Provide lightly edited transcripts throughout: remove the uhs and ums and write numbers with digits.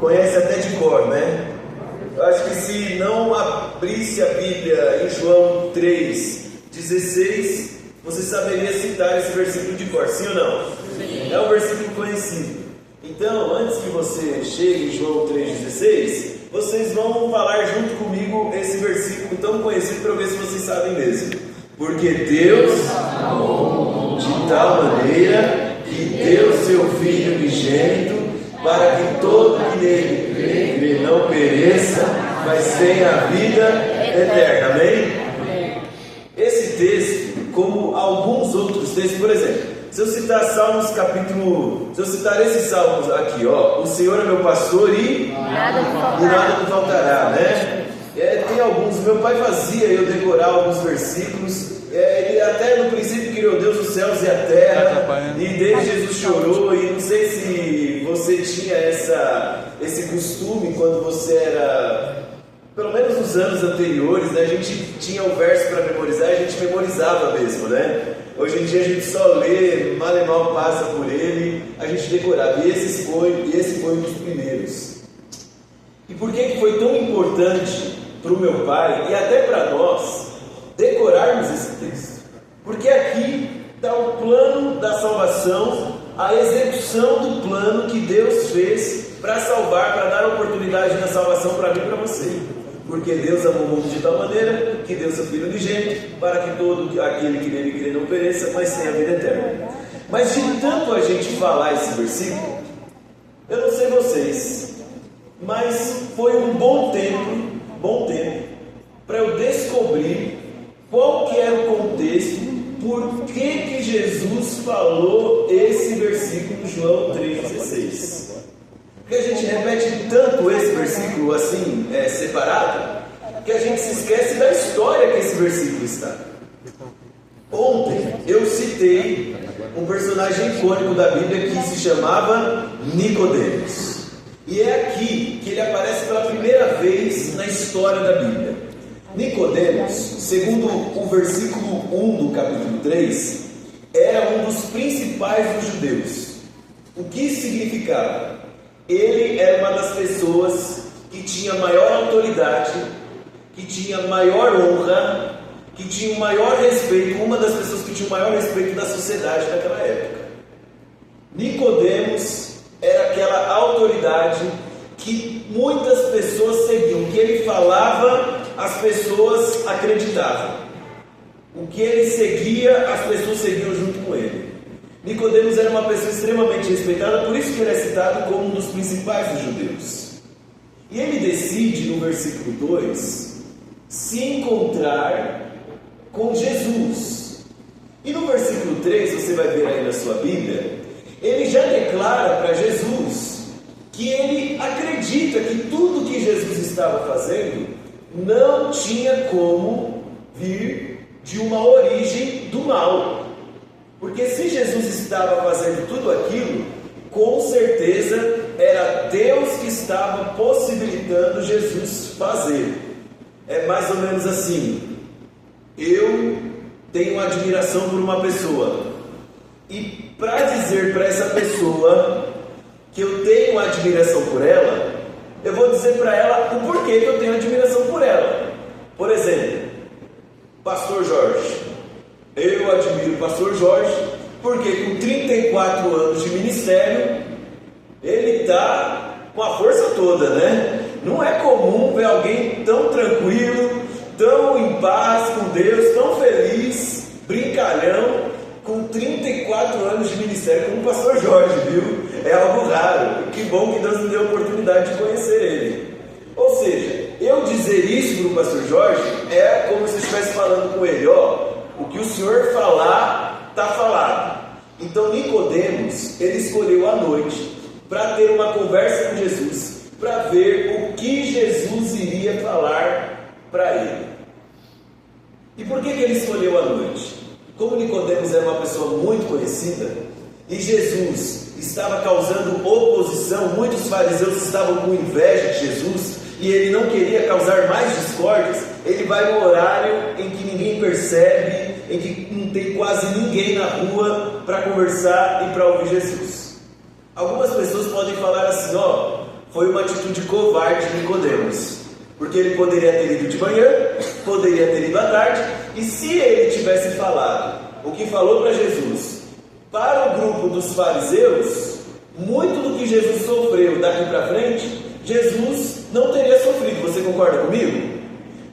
Conhece até de cor, né? Eu acho que se não abrisse a Bíblia em João 3,16, você saberia citar esse versículo de cor, sim ou não? Sim. É um versículo conhecido. Então, antes que você chegue em João 3,16, vocês vão falar junto comigo esse versículo tão conhecido para ver se vocês sabem mesmo. Porque Deus amou de tal maneira que deu seu Filho unigênito, para que todo que nele crê não pereça, mas tenha a vida eterna. Amém? Esse texto, como alguns outros textos, por exemplo, se eu citar se eu citar esses salmos aqui, ó, o Senhor é meu pastor e nada me faltará, né? Tem alguns, meu pai fazia eu decorar alguns versículos. Ele até no princípio criou Deus os céus e a terra, e desde Jesus chorou. E não sei se você tinha esse costume quando você era, pelo menos nos anos anteriores, né? A gente tinha o verso para memorizar, a gente memorizava mesmo, né? Hoje em dia a gente só lê, mal e mal passa por ele, a gente decorava. E esse foi um dos primeiros. E por que foi tão importante para o meu pai e até para nós decorarmos esse texto? Porque aqui está o plano da salvação, a execução do plano que Deus fez para salvar, para dar a oportunidade da salvação para mim e para você. Porque Deus amou o mundo de tal maneira que deu seu Filho unigênito, para que todo aquele que nele crê não pereça, mas tenha a vida eterna. Mas de tanto a gente falar esse versículo, eu não sei vocês, mas foi um bom tempo para eu descobrir qual que era o contexto, por que Jesus falou esse versículo, João 3,16. Porque a gente repete tanto esse versículo assim, separado, que a gente se esquece da história que esse versículo está. Ontem eu citei um personagem icônico da Bíblia que se chamava Nicodemos. E é aqui que ele aparece pela primeira vez na história da Bíblia. Nicodemos, segundo o versículo 1 do capítulo 3, era um dos principais dos judeus. O que isso significava? Ele era uma das pessoas que tinha maior autoridade, que tinha maior honra, que tinha o maior respeito, uma das pessoas que tinha o maior respeito da sociedade naquela época. Nicodemos era aquela autoridade que muitas pessoas seguiam. O que ele falava, as pessoas acreditavam. O que ele seguia, as pessoas seguiam junto com ele. Nicodemos era uma pessoa extremamente respeitada, por isso que ele é citado como um dos principais dos judeus. E ele decide, no versículo 2, se encontrar com Jesus. E no versículo 3, você vai ver aí na sua Bíblia, ele já declara para Jesus que ele acredita que tudo que Jesus estava fazendo não tinha como vir de uma origem do mal. Porque se Jesus estava fazendo tudo aquilo, com certeza era Deus que estava possibilitando Jesus fazer. É mais ou menos assim: eu tenho admiração por uma pessoa, e para dizer para essa pessoa que eu tenho admiração por ela, eu vou dizer para ela o porquê que eu tenho admiração por ela. Por exemplo, Pastor Jorge. Eu admiro o Pastor Jorge porque com 34 anos de ministério, ele está com a força toda, né? Não é comum ver alguém tão tranquilo, tão em paz com Deus, tão feliz, brincalhão, com 34 anos de ministério como o Pastor Jorge, viu? É algo raro. Que bom que Deus nos deu a oportunidade de conhecer ele. Ou seja, eu dizer isso para o Pastor Jorge é como se eu estivesse falando com ele: ó, o que o Senhor falar, está falado. Então Nicodemos, ele escolheu a noite para ter uma conversa com Jesus, para ver o que Jesus iria falar para ele. E por que ele escolheu a noite? Como Nicodemos era uma pessoa muito conhecida, e Jesus estava causando oposição, muitos fariseus estavam com inveja de Jesus, e ele não queria causar mais discórdias, ele vai no horário em que ninguém percebe, em que não tem quase ninguém na rua para conversar e para ouvir Jesus. Algumas pessoas podem falar assim, foi uma atitude covarde de Nicodemos, porque ele poderia ter ido de manhã, poderia ter ido à tarde, e se ele tivesse falado o que falou para Jesus, para o grupo dos fariseus, muito do que Jesus sofreu daqui para frente, Jesus não teria sofrido. Você concorda comigo?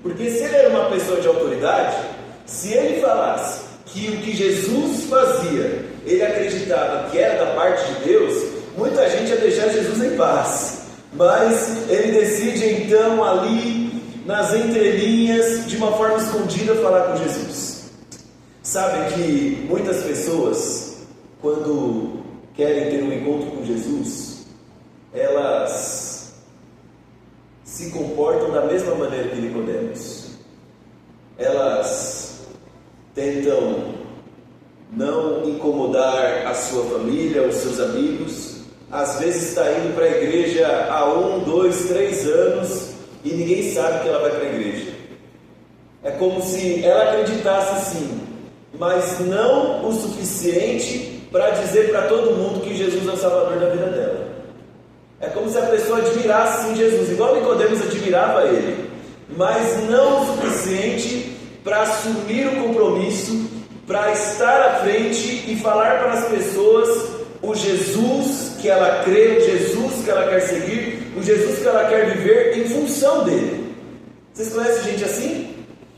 Porque se ele era uma pessoa de autoridade, se ele falasse que o que Jesus fazia, ele acreditava que era da parte de Deus, muita gente ia deixar Jesus em paz. Mas ele decide então ali, nas entrelinhas, de uma forma escondida, falar com Jesus. Sabem que muitas pessoas, quando querem ter um encontro com Jesus, elas se comportam da mesma maneira que Nicodemos. Elas tentam não incomodar a sua família, os seus amigos. Às vezes está indo para a igreja há 1, 2, 3 anos e ninguém sabe que ela vai para a igreja. É como se ela acreditasse sim, mas não o suficiente para dizer para todo mundo que Jesus é o Salvador da vida dela. É como se a pessoa admirasse sim Jesus, igual Nicodemos admirava ele, mas não o suficiente para assumir o compromisso, para estar à frente e falar para as pessoas o Jesus que ela crê, o Jesus que ela quer seguir, o Jesus que ela quer viver em função dele. Vocês conhecem gente assim?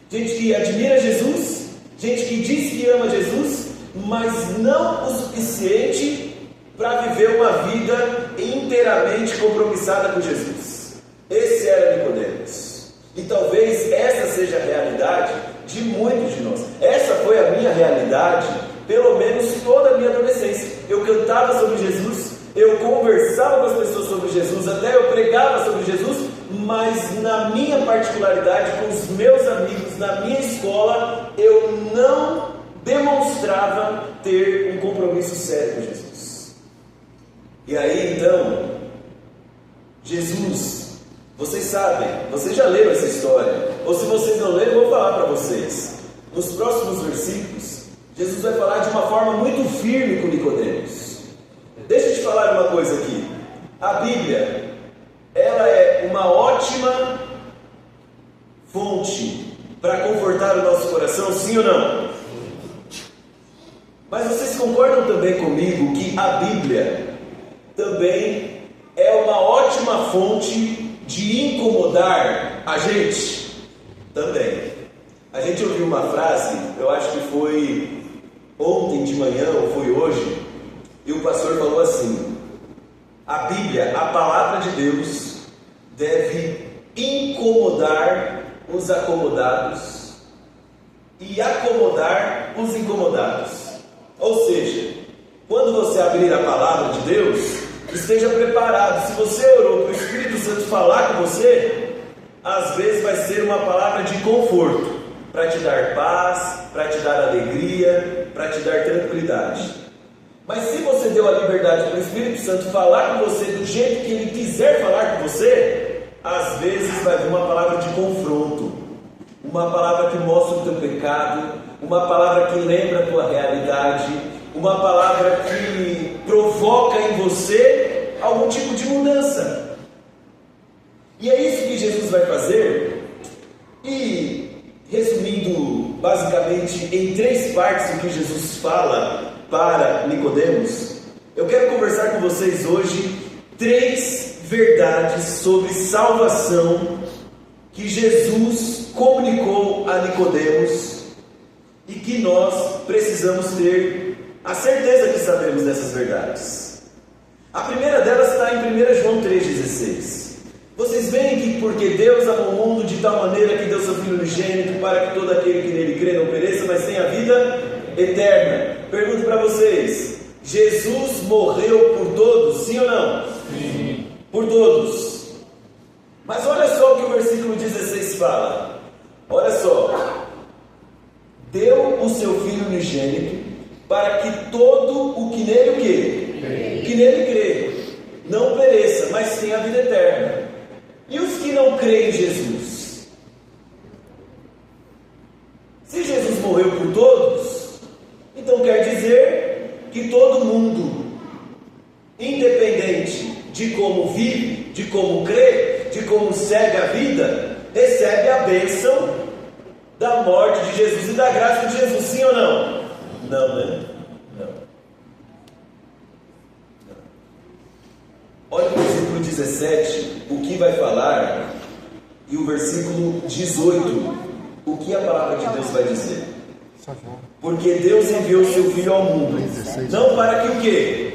Gente que admira Jesus, gente que diz que ama Jesus, mas não o suficiente para viver uma vida inteiramente compromissada com Jesus. Esse era Nicodemos. E talvez essa seja a realidade de muitos de nós. Essa foi a minha realidade, pelo menos toda a minha adolescência. Eu cantava sobre Jesus, eu conversava com as pessoas sobre Jesus, até eu pregava sobre Jesus, mas na minha particularidade, com os meus amigos, na minha escola, eu não demonstrava ter um compromisso sério com Jesus. E aí então, Jesus, vocês sabem, vocês já leram essa história, ou se vocês não leram, eu vou falar para vocês. Nos próximos versículos, Jesus vai falar de uma forma muito firme com Nicodemos. Deixa eu te falar uma coisa aqui. A Bíblia, ela é uma ótima fonte para confortar o nosso coração, sim ou não? Mas vocês concordam também comigo que a Bíblia também é uma ótima fonte de incomodar a gente? Também. A gente ouviu uma frase, eu acho que foi ontem de manhã ou foi hoje, e o pastor falou assim: a Bíblia, a palavra de Deus, deve incomodar os acomodados e acomodar os incomodados. Ou seja, quando você abrir a palavra de Deus, esteja preparado. Se você orou para o Espírito Santo falar com você, às vezes vai ser uma palavra de conforto, para te dar paz, para te dar alegria, para te dar tranquilidade. Mas se você deu a liberdade para o Espírito Santo falar com você do jeito que ele quiser falar com você, às vezes vai vir uma palavra de confronto, uma palavra que mostra o teu pecado, uma palavra que lembra a tua realidade, uma palavra que provoca em você algum tipo de mudança. E é isso que Jesus vai fazer. E resumindo basicamente em 3 partes o que Jesus fala para Nicodemos, eu quero conversar com vocês hoje 3 verdades sobre salvação que Jesus comunicou a Nicodemos e que nós precisamos ter a certeza que sabemos dessas verdades. A primeira delas está em 1 João 3,16. Vocês veem que porque Deus amou o mundo de tal maneira que deu seu Filho unigênito para que todo aquele que nele crê não pereça, mas tenha vida eterna. Pergunto para vocês: Jesus morreu por todos, sim ou não? Sim. Por todos. Mas olha só o que o versículo 16 fala. Olha só. Deu o seu Filho unigênito para que todo o que nele o quê? Que nele crê não pereça, mas tenha a vida eterna. E os que não creem em Jesus? Se Jesus morreu por todos, então quer dizer que todo mundo, independente vive, de como crê, de como segue a vida, recebe a bênção da morte de Jesus e da graça de Jesus, sim ou não? Não, né? Não. Olha o versículo 17, o que vai falar, e o versículo 18, o que a palavra de Deus vai dizer. Porque Deus enviou o seu Filho ao mundo, não para que o quê?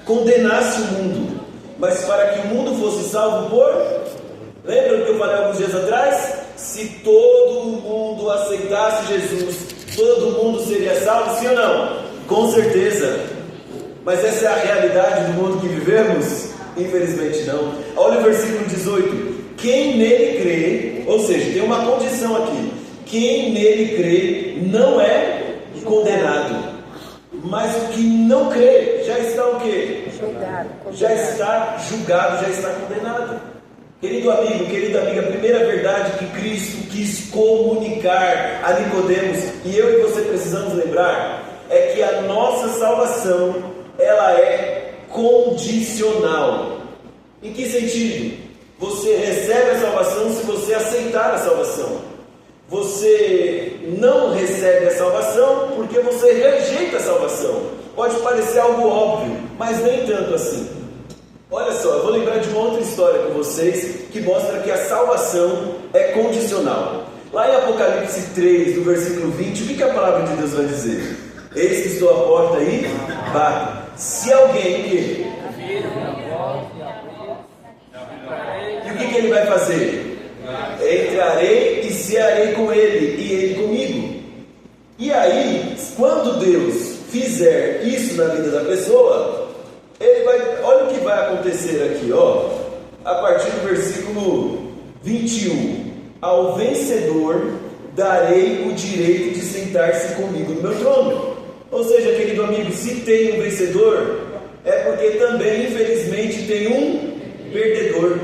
Condenasse o mundo, mas para que o mundo fosse salvo por... Lembra do que eu falei alguns dias atrás? Se todo mundo aceitasse Jesus, todo mundo seria salvo, sim ou não? Com certeza. Mas essa é a realidade do mundo que vivemos? Infelizmente não. Olha o versículo 18. Quem nele crê, ou seja, tem uma condição aqui: quem nele crê não é condenado. Mas o que não crê já está o quê? Julgado. Já está julgado, já está condenado. Querido amigo, querida amiga, a primeira verdade que Cristo quis comunicar a Nicodemos, e eu e você precisamos lembrar, é que a nossa salvação, ela é condicional. Em que sentido? Você recebe a salvação se você aceitar a salvação. Você não recebe a salvação porque você rejeita a salvação. Pode parecer algo óbvio, mas nem tanto assim. Olha só, eu vou lembrar de uma outra história com vocês que mostra que a salvação é condicional. Lá em Apocalipse 3, no versículo 20, o que a palavra de Deus vai dizer? Eis que estou à porta aí, bato. Se alguém que... E o que ele vai fazer? Entrarei e cearei com ele, e ele comigo. E aí, quando Deus fizer isso na vida da pessoa, ele vai, olha o que vai acontecer aqui, ó, a partir do versículo 21. Ao vencedor darei o direito de sentar-se comigo no meu trono. Ou seja, querido amigo, se tem um vencedor, é porque também, infelizmente, tem um perdedor.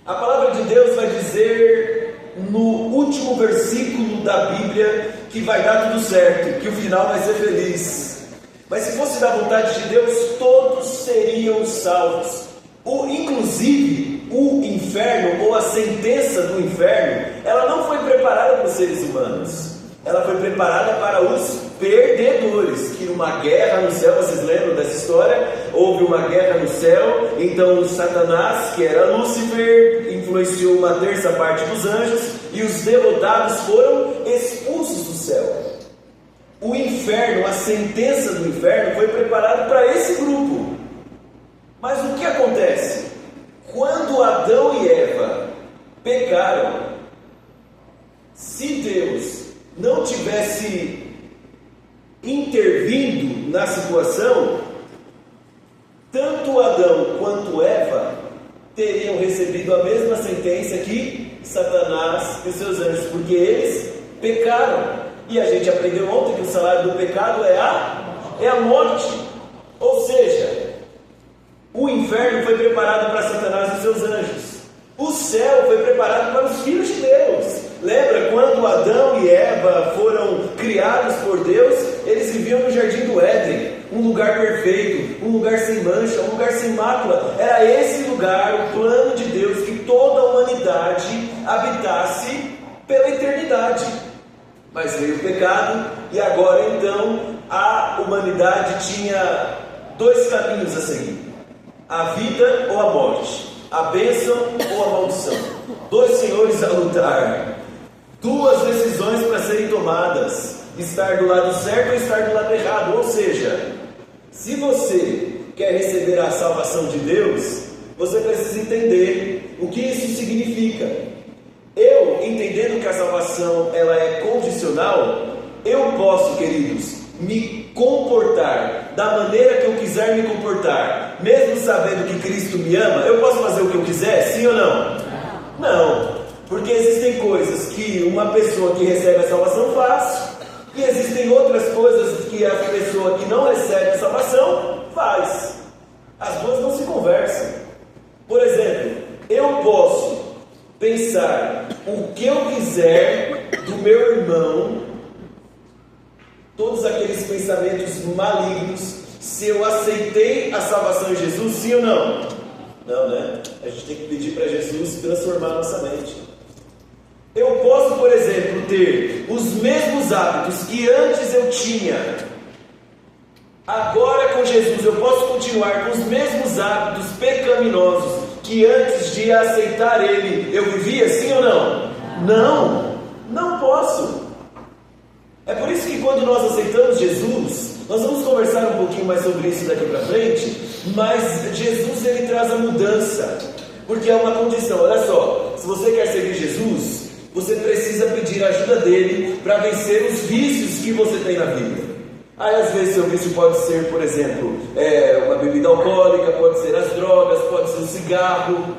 A palavra de Deus vai dizer no último versículo da Bíblia que vai dar tudo certo, que o final vai ser feliz. Mas se fosse da vontade de Deus, todos seriam salvos. Inclusive, o inferno, ou a sentença do inferno, ela não foi preparada para os seres humanos. Ela foi preparada para os perdedores, que numa guerra no céu, vocês lembram dessa história? Houve uma guerra no céu, então Satanás, que era Lúcifer, influenciou uma terça parte dos anjos, e os derrotados foram expulsos do céu. O inferno, a sentença do inferno foi preparada para esse grupo. Mas o que acontece? Quando Adão e Eva pecaram, se Deus não tivesse intervindo na situação, tanto Adão quanto Eva teriam recebido a mesma sentença que Satanás e seus anjos, porque eles pecaram. E a gente aprendeu ontem que o salário do pecado é a morte. Ou seja, o inferno foi preparado para Satanás e seus anjos. O céu foi preparado para os filhos de Deus. Lembra quando Adão e Eva foram criados por Deus? Eles viviam no jardim do Éden, um lugar perfeito, um lugar sem mancha, um lugar sem mácula. Era esse lugar, o plano de Deus, que toda a humanidade habitasse pela eternidade. Mas veio o pecado, e agora então a humanidade tinha dois caminhos a seguir: a vida ou a morte, a bênção ou a maldição. Dois senhores a lutar, duas decisões para serem tomadas: estar do lado certo ou estar do lado errado. Ou seja, se você quer receber a salvação de Deus, você precisa entender o que isso significa. Eu, entendendo que a salvação ela é condicional, eu posso, queridos, me comportar da maneira que eu quiser me comportar, mesmo sabendo que Cristo me ama. Eu posso fazer o que eu quiser, sim ou não? Não, porque existem coisas que uma pessoa que recebe a salvação faz, e existem outras coisas que a pessoa que não recebe a salvação faz. As duas não se conversam. Por exemplo, eu posso pensar o que eu quiser do meu irmão, todos aqueles pensamentos malignos, se eu aceitei a salvação em Jesus, sim ou não? Não, né? A gente tem que pedir para Jesus transformar a nossa mente. Eu posso, por exemplo, ter os mesmos hábitos que antes eu tinha. Agora com Jesus eu posso continuar com os mesmos hábitos pecaminosos que antes de aceitar Ele eu vivia, sim ou não? Não, não posso. É por isso que quando nós aceitamos Jesus, nós vamos conversar um pouquinho mais sobre isso daqui para frente, mas Jesus ele traz a mudança, porque é uma condição. Olha só, se você quer seguir Jesus, você precisa pedir a ajuda dele para vencer os vícios que você tem na vida. Aí às vezes seu vício pode ser, por exemplo, uma bebida alcoólica, pode ser as drogas, pode ser o cigarro,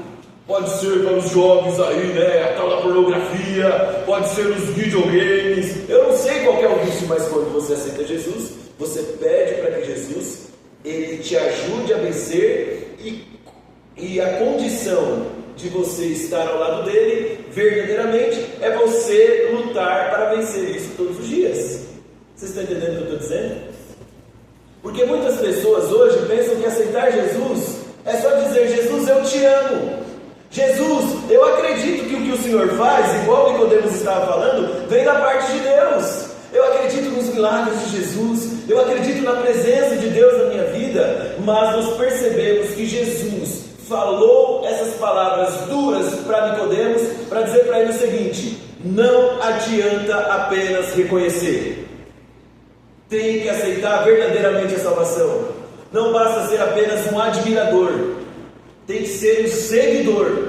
pode ser pelos jogos aí, né, a tal da pornografia, pode ser os videogames. Eu não sei qual é o vício, mas quando você aceita Jesus, você pede para que Jesus ele te ajude a vencer, e a condição de você estar ao lado dele verdadeiramente é você lutar para vencer isso todos os dias. Vocês estão entendendo o que eu estou dizendo? Porque muitas pessoas hoje pensam que aceitar Jesus é só dizer: Jesus, eu te amo. Jesus, eu acredito que o que o Senhor faz, igual Nicodemos estava falando, vem da parte de Deus. Eu acredito nos milagres de Jesus, eu acredito na presença de Deus na minha vida. Mas nós percebemos que Jesus falou essas palavras duras para Nicodemos, para dizer para ele o seguinte: não adianta apenas reconhecer, tem que aceitar verdadeiramente a salvação. Não basta ser apenas um admirador, tem que ser um seguidor.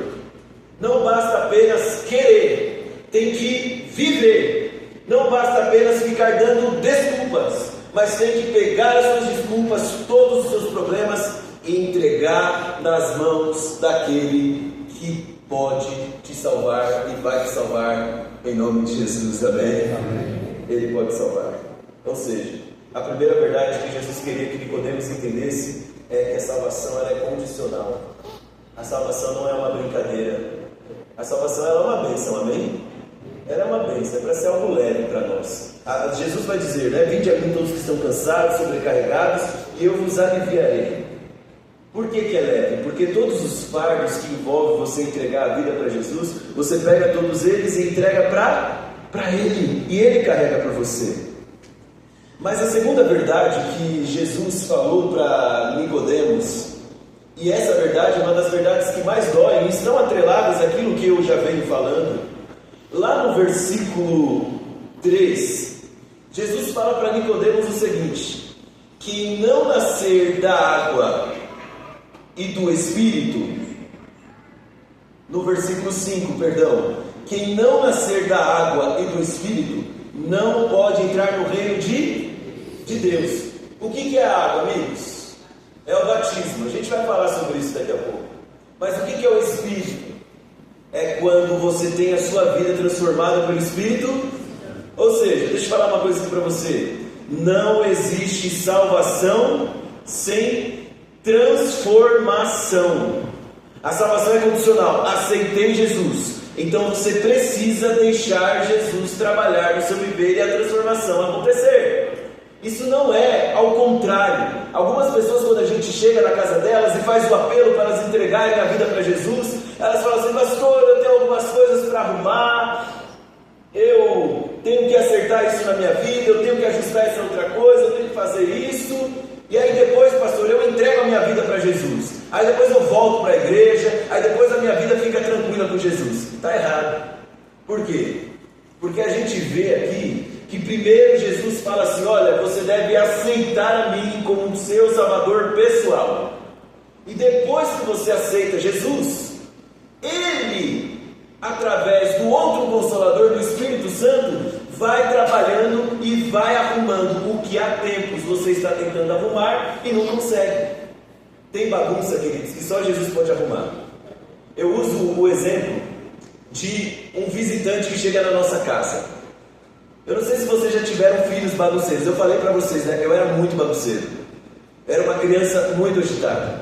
Não basta apenas querer, tem que viver. Não basta apenas ficar dando desculpas, mas tem que pegar as suas desculpas, todos os seus problemas, e entregar nas mãos daquele que pode te salvar e vai te salvar em nome de Jesus. Amém? Amém. Ele pode salvar. Ou seja, a primeira verdade que Jesus queria que Nicodemos entendesse é que a salvação ela é condicional. A salvação não é uma brincadeira. A salvação ela é uma bênção, amém? Ela é uma bênção, é para ser algo leve para nós. Jesus vai dizer, né? Vinde a mim todos que estão cansados, sobrecarregados, e eu vos aliviarei. Por que é leve? Porque todos os fardos que envolvem você entregar a vida para Jesus, você pega todos eles e entrega para Ele, e Ele carrega para você. Mas a segunda verdade que Jesus falou para Nicodemos, e essa verdade é uma das verdades que mais doem e estão atreladas àquilo que eu já venho falando. Lá no versículo 3, Jesus fala para Nicodemos o seguinte: quem não nascer da água e do Espírito, no versículo 5, perdão, quem não nascer da água e do Espírito não pode entrar no reino de Deus. O que é a água, amigos? É o batismo. A gente vai falar sobre isso daqui a pouco. Mas o que é o Espírito? É quando você tem a sua vida transformada pelo Espírito. Ou seja, deixa eu falar uma coisa aqui para você: não existe salvação sem transformação. A salvação é condicional. Aceitei Jesus, então você precisa deixar Jesus trabalhar no seu viver e a transformação acontecer. Isso não é ao contrário. Algumas pessoas, quando a gente chega na casa delas e faz o apelo para elas entregarem a vida para Jesus, elas falam assim: pastor, eu tenho algumas coisas para arrumar, eu tenho que acertar isso na minha vida, eu tenho que ajustar essa outra coisa, eu tenho que fazer isso, e aí depois, pastor, eu entrego a minha vida para Jesus, aí depois eu volto para a igreja, aí depois a minha vida fica tranquila com Jesus. Está errado. Por quê? Porque a gente vê aqui que primeiro Jesus fala assim: olha, você deve aceitar a mim como seu salvador pessoal. E depois que você aceita Jesus, Ele, através do outro Consolador, do Espírito Santo, vai trabalhando e vai arrumando o que há tempos você está tentando arrumar e não consegue. Tem bagunça, queridos, que só Jesus pode arrumar. Eu uso o exemplo de um visitante que chega na nossa casa. Eu não sei se vocês já tiveram filhos bagunceiros. Eu falei para vocês, né? Eu era muito bagunceiro. Era uma criança muito agitada.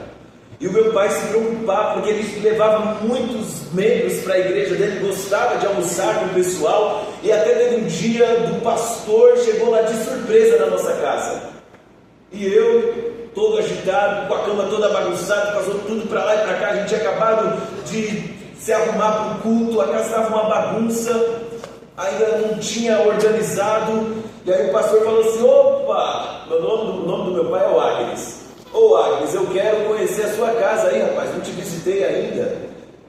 E o meu pai se preocupava porque ele levava muitos membros para a igreja dele, gostava de almoçar com o pessoal. E até teve um dia do pastor chegou lá de surpresa na nossa casa. E eu todo agitado, com a cama toda bagunçada, passou tudo para lá e para cá. A gente tinha acabado de se arrumar para o culto, a casa estava uma bagunça, ainda não tinha organizado. E aí o pastor falou assim: opa, o nome do meu pai é o Agnes. Ô Agnes, eu quero conhecer a sua casa aí, rapaz, não te visitei ainda.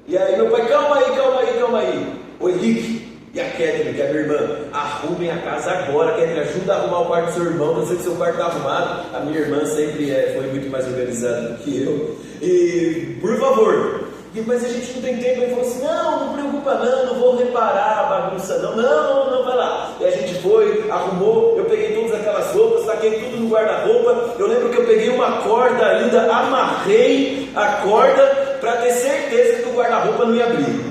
E aí meu pai: calma aí. O Henrique e a Catherine, que é minha irmã, arrumem a casa agora. Catherine, ajuda a arrumar o quarto do seu irmão. Não sei se seu quarto está arrumado. A minha irmã sempre foi muito mais organizada do que eu. E por favor. Mas a gente não tem tempo. Ele falou assim: não preocupa não vou reparar a bagunça não, vai lá. E a gente foi, arrumou, eu peguei todas aquelas roupas, taquei tudo no guarda-roupa. Eu lembro que eu peguei uma corda ainda, amarrei a corda para ter certeza que o guarda-roupa não ia abrir.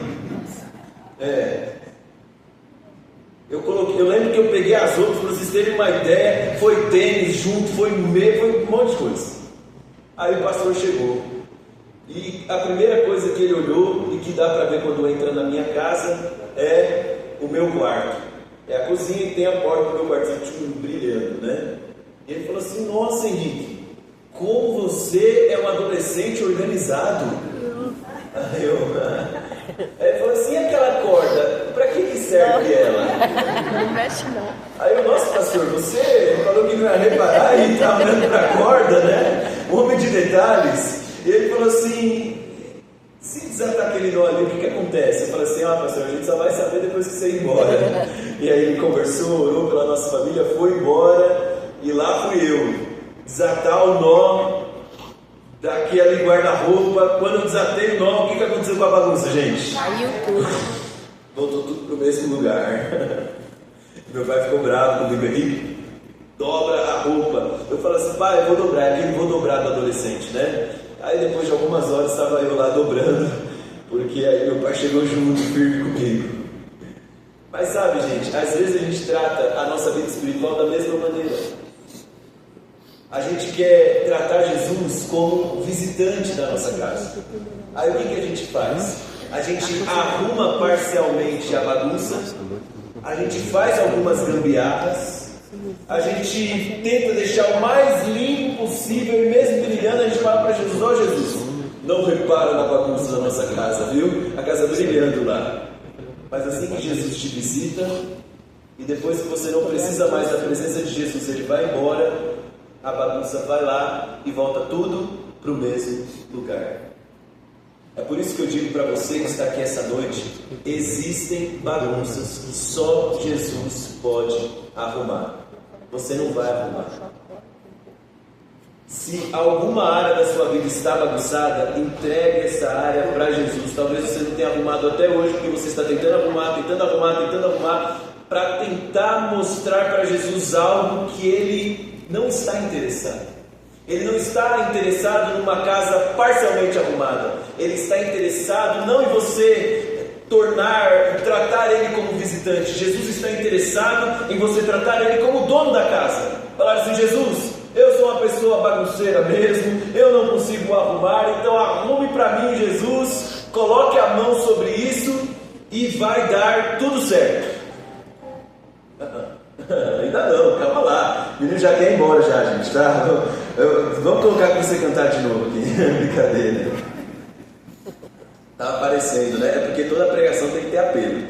Eu lembro que eu peguei as roupas, para vocês terem uma ideia, foi tênis junto, foi meio, foi um monte de coisa. Aí o pastor chegou. E a primeira coisa que ele olhou, e que dá para ver quando entra na minha casa, é o meu quarto. É a cozinha que tem a porta do meu quarto brilhando, né? E ele falou assim: nossa, Henrique, como você é um adolescente organizado. Aí ele falou assim: e aquela corda, para que serve ela? Não mexe não. Aí eu: nossa, pastor, você falou que não ia reparar e está olhando para a corda, né? Homem de detalhes. E ele falou assim: se desatar aquele nó ali, o que acontece? Eu falei assim: pastor, a gente só vai saber depois que você ir embora. E aí ele conversou, orou pela nossa família, foi embora, e lá fui eu desatar o nó daquele guarda-roupa. Quando eu desatei o nó, o que aconteceu com a bagunça, gente? Caiu tudo. Voltou tudo pro mesmo lugar. Meu pai ficou bravo comigo: Henrique, dobra a roupa. Eu falei assim: pai, eu vou dobrar, aqui não vou dobrar do adolescente, né? Aí depois de algumas horas estava eu lá dobrando, porque aí meu pai chegou junto, firme comigo. Mas sabe, gente, às vezes a gente trata a nossa vida espiritual da mesma maneira. A gente quer tratar Jesus como visitante da nossa casa. Aí o que a gente faz? A gente arruma parcialmente a bagunça, a gente faz algumas gambiarras, a gente tenta deixar o mais limpo possível, e mesmo brilhando, a gente fala para Jesus: ó Jesus, não repara na bagunça da nossa casa, viu? A casa brilhando lá. Mas assim que Jesus te visita, e depois que você não precisa mais da presença de Jesus, ele vai embora, a bagunça vai lá e volta tudo para o mesmo lugar. É por isso que eu digo para você que está aqui essa noite: existem bagunças que só Jesus pode arrumar. Você não vai arrumar. Se alguma área da sua vida está bagunçada, entregue essa área para Jesus. Talvez você não tenha arrumado até hoje, porque você está tentando arrumar, para tentar mostrar para Jesus algo que Ele não está interessado. Ele não está interessado numa casa parcialmente arrumada. Ele está interessado não em você tratar ele como visitante. Jesus está interessado em você tratar ele como dono da casa. Falar assim: Jesus, eu sou uma pessoa bagunceira mesmo, eu não consigo arrumar, então arrume para mim, Jesus, coloque a mão sobre isso e vai dar tudo certo. Ainda não, calma lá, o menino já quer ir embora já, gente, tá? Vamos colocar para você cantar de novo aqui. Brincadeira. Tá aparecendo, né? É porque toda pregação tem que ter apelo.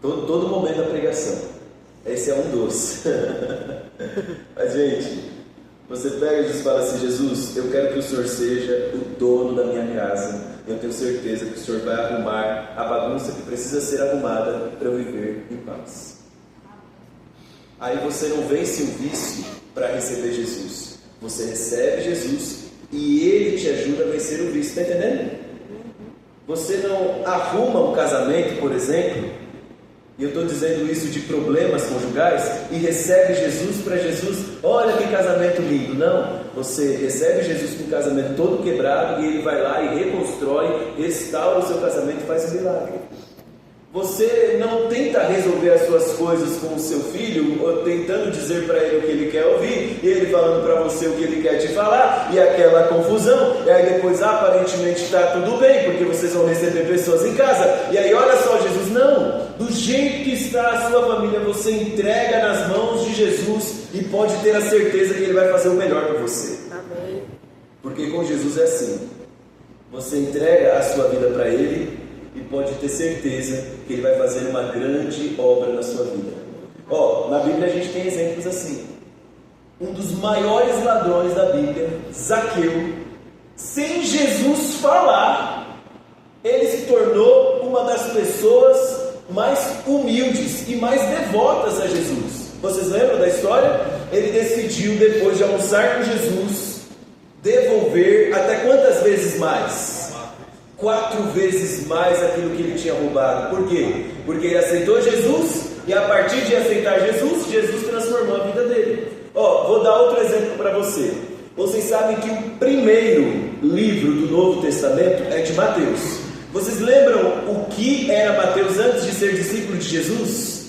Todo momento da pregação. Esse é um dos. Mas, gente, você pega Jesus e fala assim: Jesus, eu quero que o Senhor seja o dono da minha casa. Eu tenho certeza que o Senhor vai arrumar a bagunça que precisa ser arrumada para eu viver em paz. Aí você não vence o vício para receber Jesus. Você recebe Jesus e Ele te ajuda a vencer o vício. Está entendendo? Você não arruma um casamento, por exemplo, e eu estou dizendo isso de problemas conjugais, e recebe Jesus para Jesus: olha que casamento lindo. Não, você recebe Jesus com o casamento todo quebrado, e Ele vai lá e reconstrói, restaura o seu casamento e faz um milagre. Você não tenta resolver as suas coisas com o seu filho, ou tentando dizer para ele o que ele quer ouvir, e ele falando para você o que ele quer te falar, e aquela confusão, e aí depois aparentemente está tudo bem, porque vocês vão receber pessoas em casa, e aí olha só, Jesus, não, do jeito que está a sua família, você entrega nas mãos de Jesus, e pode ter a certeza que Ele vai fazer o melhor para você. Amém. Porque com Jesus é assim. Você entrega a sua vida para Ele e pode ter certeza que Ele vai fazer uma grande obra na sua vida. Na Bíblia a gente tem exemplos assim. Um dos maiores ladrões da Bíblia, Zaqueu, sem Jesus falar, ele se tornou uma das pessoas mais humildes e mais devotas a Jesus. Vocês lembram da história? Ele decidiu, depois de almoçar com Jesus, devolver até quantas vezes mais? 4 vezes mais aquilo que ele tinha roubado. Por quê? Porque ele aceitou Jesus e a partir de aceitar Jesus, Jesus transformou a vida dele. Vou dar outro exemplo para você. Vocês sabem que o primeiro livro do Novo Testamento é de Mateus. Vocês lembram o que era Mateus antes de ser discípulo de Jesus?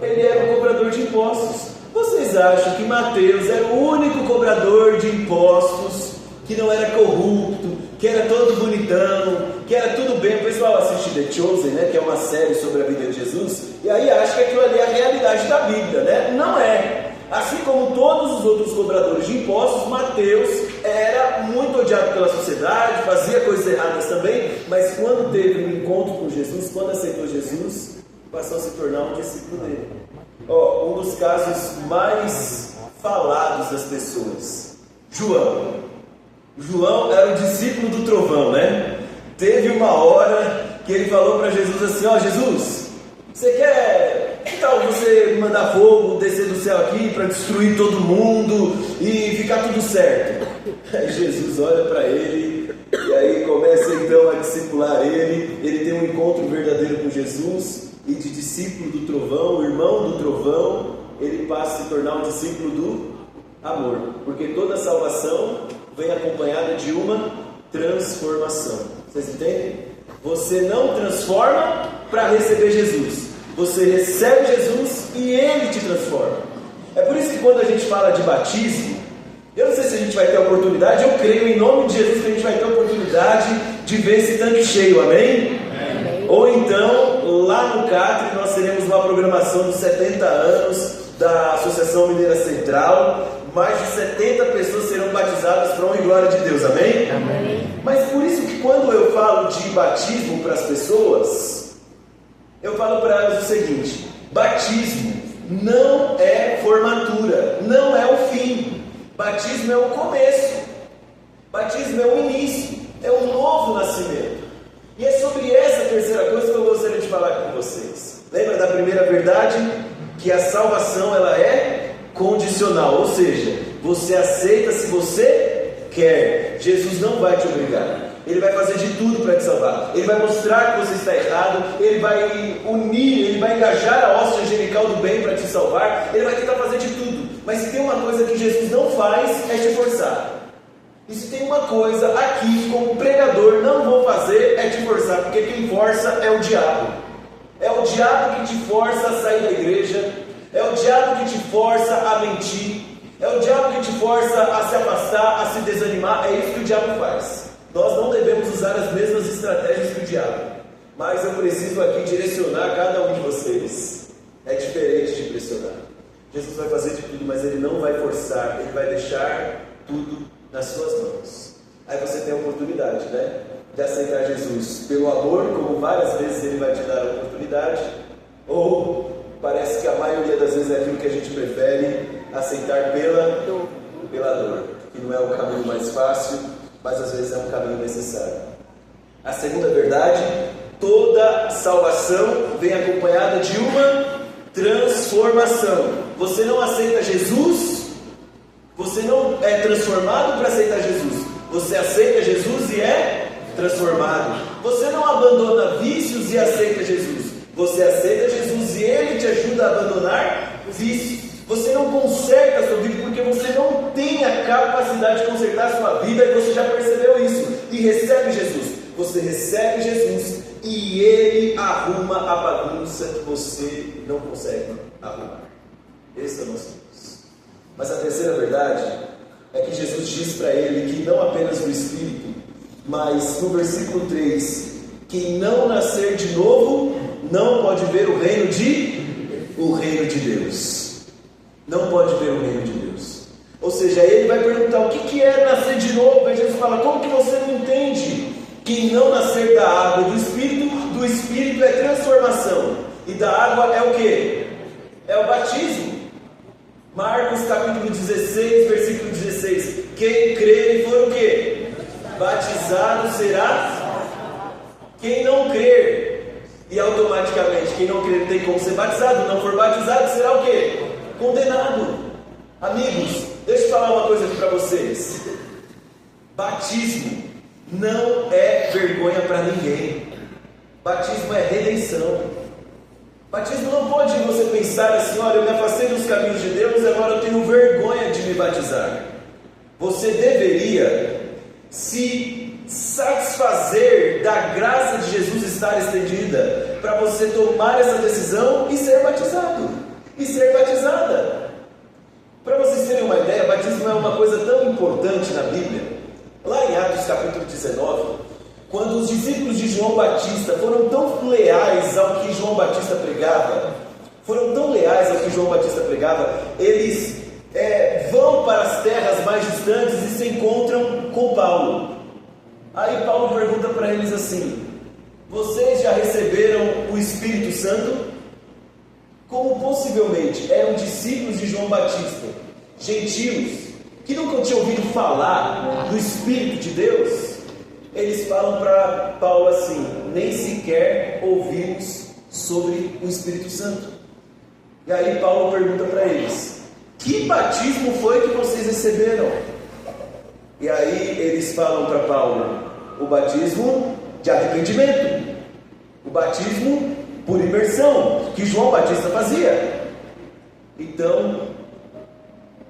Ele era um cobrador de impostos. Vocês acham que Mateus era o único cobrador de impostos que não era corrupto, que era todo bonitão, que era tudo bem? O pessoal assiste The Chosen, né, que é uma série sobre a vida de Jesus, e aí acha que aquilo ali é a realidade da Bíblia, né? Não é. Assim como todos os outros cobradores de impostos, Mateus era muito odiado pela sociedade, fazia coisas erradas também, mas quando teve um encontro com Jesus, quando aceitou Jesus, passou a se tornar um discípulo dele. Um dos casos mais falados das pessoas, João era o discípulo do trovão, né? Teve uma hora que ele falou para Jesus assim: Jesus, você quer, que tal você mandar fogo descer do céu aqui para destruir todo mundo e ficar tudo certo? Aí Jesus olha para ele e aí começa então a discipular ele. Ele tem um encontro verdadeiro com Jesus, e de discípulo do trovão, irmão do trovão, ele passa a se tornar um discípulo do amor, porque toda salvação vem acompanhada de uma transformação. Vocês entendem? Você não transforma para receber Jesus, você recebe Jesus e Ele te transforma. É por isso que quando a gente fala de batismo, eu não sei se a gente vai ter a oportunidade, eu creio em nome de Jesus que a gente vai ter a oportunidade de ver esse tanque cheio, amém? Ou então, lá no Catre, nós teremos uma programação dos 70 anos da Associação Mineira Central. Mais de 70 pessoas serão batizadas para honra e glória de Deus, amém? Amém. Mas por isso que quando eu falo de batismo para as pessoas, eu falo para elas o seguinte: batismo não é formatura, não é o fim. Batismo é o começo, batismo é o início, é um novo nascimento. E é sobre essa terceira coisa que eu gostaria de falar com vocês. Lembra da primeira verdade? Que a salvação ela é condicional, ou seja, você aceita se você quer. Jesus não vai te obrigar. Ele vai fazer de tudo para te salvar. Ele vai mostrar que você está errado. Ele vai unir, ele vai engajar a hóstia angelical do bem para te salvar. Ele vai tentar fazer de tudo. Mas se tem uma coisa que Jesus não faz, é te forçar. E se tem uma coisa aqui, como pregador, não vou fazer, é te forçar, porque quem força é o diabo. É o diabo que te força a sair da igreja, é o diabo que te força a mentir, é o diabo que te força a se afastar, a se desanimar. É isso que o diabo faz. Nós não devemos usar as mesmas estratégias que o diabo, mas eu preciso aqui direcionar cada um de vocês. É diferente de pressionar. Jesus vai fazer de tudo, mas Ele não vai forçar, Ele vai deixar tudo nas suas mãos. Aí você tem a oportunidade, né, de aceitar Jesus pelo amor, como várias vezes Ele vai te dar a oportunidade, ou parece que a maioria das vezes é aquilo que a gente prefere, aceitar pela dor, que não é o caminho mais fácil, mas às vezes é um caminho necessário. A segunda verdade: toda salvação vem acompanhada de uma transformação. Você não aceita Jesus, você não é transformado para aceitar Jesus. Você aceita Jesus e é transformado. Você não abandona vícios e aceita Jesus. Você aceita Jesus e Ele te ajuda a abandonar vícios. Você não conserta a sua vida porque você não tem a capacidade de consertar a sua vida, e você já percebeu isso. E recebe Jesus. Você recebe Jesus e Ele arruma a bagunça que você não consegue arrumar. Esse é o nosso Deus. Mas a terceira verdade é que Jesus diz para ele que não apenas no Espírito, mas no versículo 3, quem não nascer de novo não pode ver o reino de Deus. Não pode ver o reino de Deus. Ou seja, ele vai perguntar o que é nascer de novo. Aí Jesus fala: como que você não entende que não nascer da água e do Espírito é transformação, e da água é o que? É o batismo. Marcos capítulo 16, versículo 16: quem crer e for o que? Batizado será. Quem não crer, e automaticamente quem não crer não tem como ser batizado, não for batizado será o que? Condenado. Amigos, deixa eu falar uma coisa aqui para vocês. Batismo não é vergonha para ninguém. Batismo é redenção. Batismo não pode você pensar assim: olha, eu me afastei dos caminhos de Deus, agora eu tenho vergonha de me batizar. Você deveria se satisfazer da graça de Jesus estar estendida para você tomar essa decisão e ser batizado, e ser batizada. Para vocês terem uma ideia, batismo é uma coisa tão importante na Bíblia. Lá em Atos capítulo 19, quando os discípulos de João Batista foram tão leais ao que João Batista pregava, eles vão para as terras mais distantes e se encontram com Paulo. Aí Paulo pergunta para eles assim: vocês já receberam o Espírito Santo? Como possivelmente eram discípulos de João Batista, gentios, que nunca tinham ouvido falar do Espírito de Deus, eles falam para Paulo assim: nem sequer ouvimos sobre o Espírito Santo. E aí Paulo pergunta para eles: que batismo foi que vocês receberam? E aí eles falam para Paulo: o batismo de arrependimento, o batismo por imersão, que João Batista fazia. Então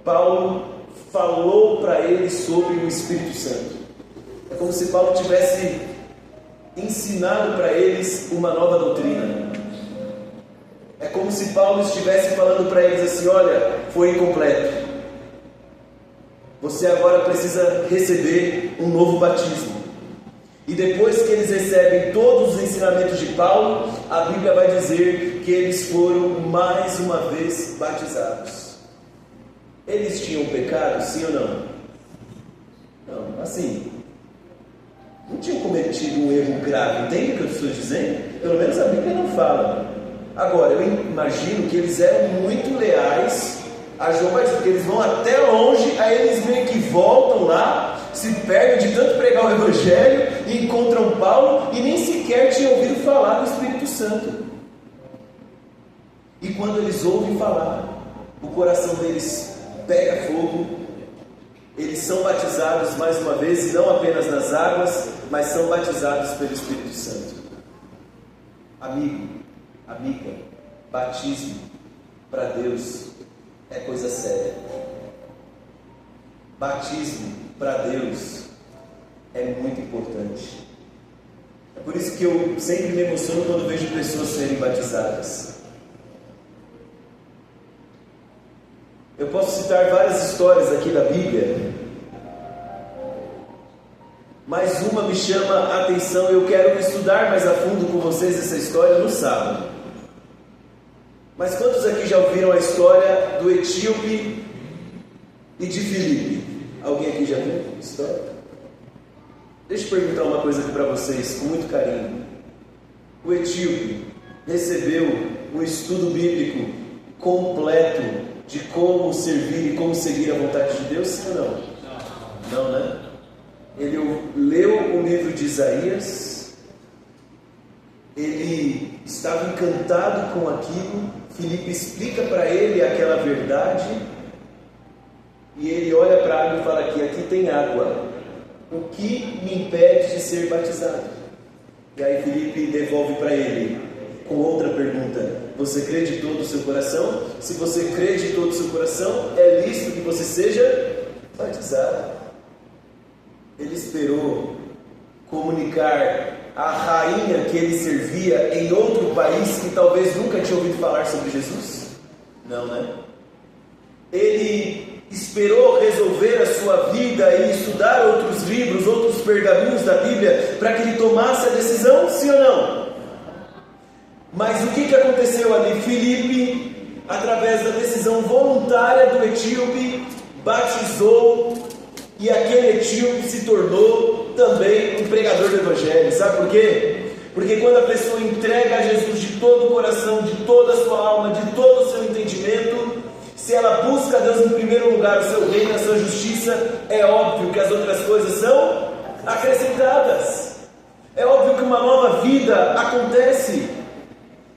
Paulo falou para eles sobre o Espírito Santo. É como se Paulo tivesse ensinado para eles uma nova doutrina. É como se Paulo estivesse falando para eles assim: olha, foi incompleto. Você agora precisa receber um novo batismo. E depois que eles recebem todos os ensinamentos de Paulo, a Bíblia vai dizer que eles foram mais uma vez batizados. Eles tinham pecado, sim ou não? Não, assim, não tinham cometido um erro grave. Entende o que eu estou dizendo? Pelo menos a Bíblia não fala. Agora, eu imagino que eles eram muito leais a João Batista, porque eles vão até longe, aí eles meio que voltam lá, se perdem de tanto pregar o Evangelho, e encontram Paulo, e nem sequer tinham ouvido falar do Espírito Santo. E quando eles ouvem falar, o coração deles pega fogo, eles são batizados mais uma vez, e não apenas nas águas, mas são batizados pelo Espírito Santo. Amigo, amiga, batismo para Deus é coisa séria. Batismo para Deus é muito importante. É por isso que eu sempre me emociono quando vejo pessoas serem batizadas. Eu posso citar várias histórias aqui da Bíblia, mas uma me chama a atenção. Eu quero estudar mais a fundo com vocês essa história no sábado. Mas quantos aqui já ouviram a história do etíope e de Filipe? Alguém aqui já viu a história? Deixa eu perguntar uma coisa aqui para vocês, com muito carinho. O etíope recebeu um estudo bíblico completo de como servir e como seguir a vontade de Deus, sim ou não? Não, né? Ele leu o livro de Isaías, ele estava encantado com aquilo. Filipe explica para ele aquela verdade, e ele olha para a água e fala: aqui tem água, o que me impede de ser batizado? E aí Filipe devolve para ele com outra pergunta: você crê de todo o seu coração? Se você crê de todo o seu coração, é lícito que você seja batizado. Ele esperou comunicar a rainha que ele servia em outro país que talvez nunca tinha ouvido falar sobre Jesus? Não, né? Ele esperou resolver a sua vida e estudar outros livros, outros pergaminhos da Bíblia para que ele tomasse a decisão, sim ou não? Mas o que aconteceu ali? Filipe, através da decisão voluntária do etíope, batizou e aquele etíope se tornou também um pregador do Evangelho. Sabe por quê? Porque quando a pessoa entrega a Jesus de todo o coração, de toda a sua alma, de todo o seu entendimento, se ela busca a Deus em primeiro lugar, o seu reino, a sua justiça, é óbvio que as outras coisas são acrescentadas. É óbvio que uma nova vida acontece.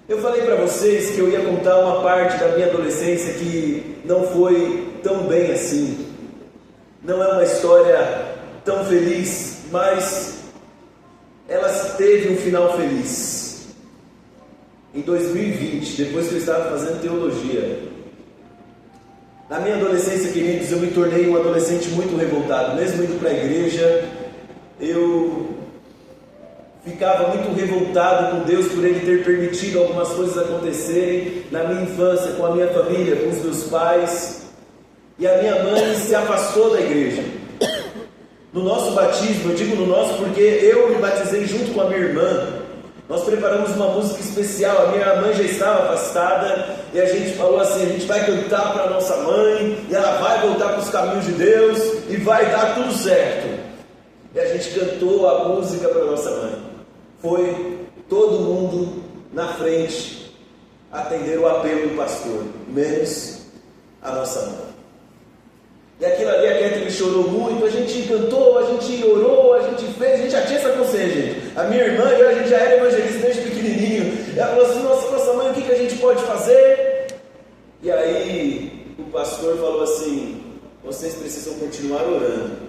Eu falei para vocês que eu ia contar uma parte da minha adolescência que não foi tão bem assim. Não é uma história tão feliz, mas ela teve um final feliz. Em 2020, depois que eu estava fazendo teologia, na minha adolescência, queridos, eu me tornei um adolescente muito revoltado. Mesmo indo para a igreja, eu ficava muito revoltado com Deus por Ele ter permitido algumas coisas acontecerem na minha infância, com a minha família, com os meus pais. E a minha mãe se afastou da igreja. No nosso batismo, eu digo no nosso porque eu me batizei junto com a minha irmã. Nós preparamos uma música especial, a minha mãe já estava afastada, e a gente falou assim, a gente vai cantar para a nossa mãe, e ela vai voltar para os caminhos de Deus, e vai dar tudo certo. E a gente cantou a música para a nossa mãe. Foi todo mundo na frente atender o apelo do pastor, menos a nossa mãe. E aquilo ali, a Catherine chorou muito, a gente cantou, a gente orou, a gente fez, a gente já tinha essa consciência, gente. A minha irmã e eu, a gente já era evangelista desde pequenininho. E ela falou assim, nossa mãe, o que a gente pode fazer? E aí o pastor falou assim, vocês precisam continuar orando.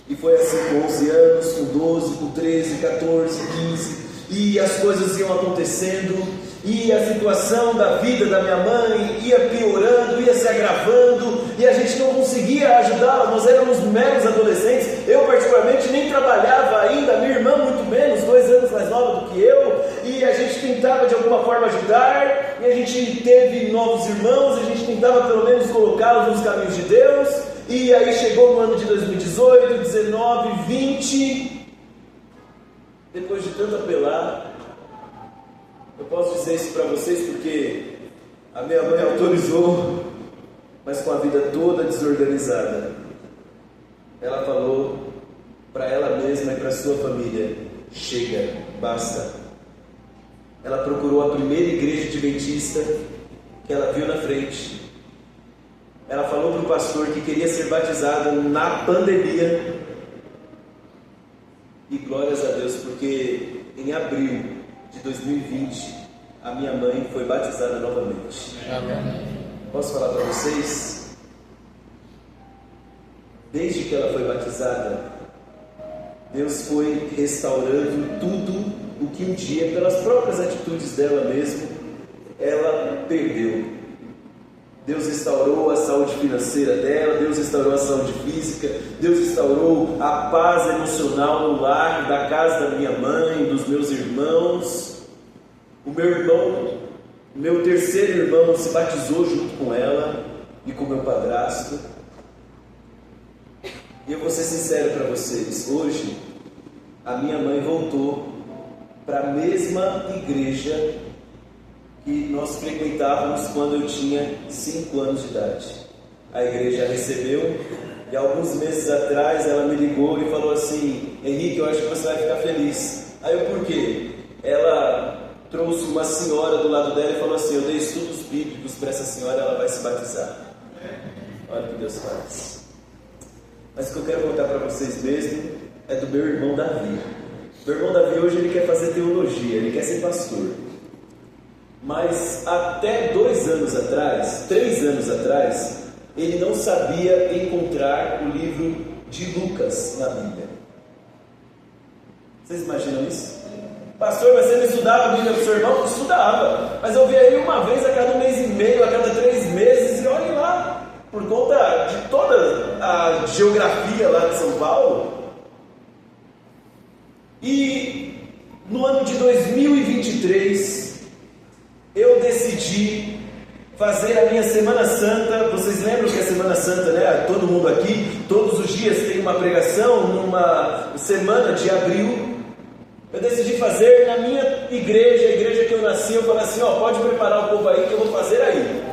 E foi assim com 11 anos, com 12, com 13, 14, 15, e as coisas iam acontecendo. E a situação da vida da minha mãe ia piorando, ia se agravando, e a gente não conseguia ajudá-la, nós éramos meros adolescentes. Eu particularmente nem trabalhava ainda, minha irmã muito menos, 2 anos mais nova do que eu, e a gente tentava de alguma forma ajudar, e a gente teve novos irmãos, a gente tentava pelo menos colocá-los nos caminhos de Deus, e aí chegou no ano de 2018, 19, 20, depois de tanto apelar, eu posso dizer isso para vocês porque a minha mãe autorizou, mas com a vida toda desorganizada. Ela falou para ela mesma e para sua família, chega, basta. Ela procurou a primeira igreja adventista que ela viu na frente. Ela falou para o pastor que queria ser batizada na pandemia. E glórias a Deus, porque em abril de 2020, a minha mãe foi batizada novamente. Amém. Posso falar para vocês? Desde que ela foi batizada, Deus foi restaurando tudo o que um dia, pelas próprias atitudes dela mesmo, ela perdeu. Deus restaurou a saúde financeira dela, Deus restaurou a saúde física, Deus restaurou a paz emocional no lar, da casa da minha mãe, dos meus irmãos. O meu irmão, meu terceiro irmão, se batizou junto com ela e com meu padrasto. E eu vou ser sincero para vocês, hoje a minha mãe voltou para a mesma igreja que nós frequentávamos quando eu tinha 5 anos de idade. A igreja a recebeu e alguns meses atrás ela me ligou e falou assim, Henrique, eu acho que você vai ficar feliz. Aí eu, por quê? Ela trouxe uma senhora do lado dela e falou assim, eu dei estudos bíblicos para essa senhora, ela vai se batizar. Olha o que Deus faz. Mas o que eu quero contar para vocês mesmo é do meu irmão Davi. Meu irmão Davi hoje ele quer fazer teologia, ele quer ser pastor. Mas até 2 anos atrás, 3 anos atrás, ele não sabia encontrar o livro de Lucas na Bíblia. Vocês imaginam isso? Pastor, mas você não estudava a Bíblia com seu irmão? Estudava, mas eu via ele uma vez a cada 1 mês e meio, a cada 3 meses, e olhe lá, por conta de toda a geografia lá de São Paulo. E no ano de 2023, eu decidi fazer a minha Semana Santa. Vocês lembram que a Semana Santa, né? Todo mundo aqui, todos os dias tem uma pregação, numa semana de abril. Eu decidi fazer na minha igreja, a igreja que eu nasci. Eu falei assim, ó, pode preparar o povo aí que eu vou fazer aí.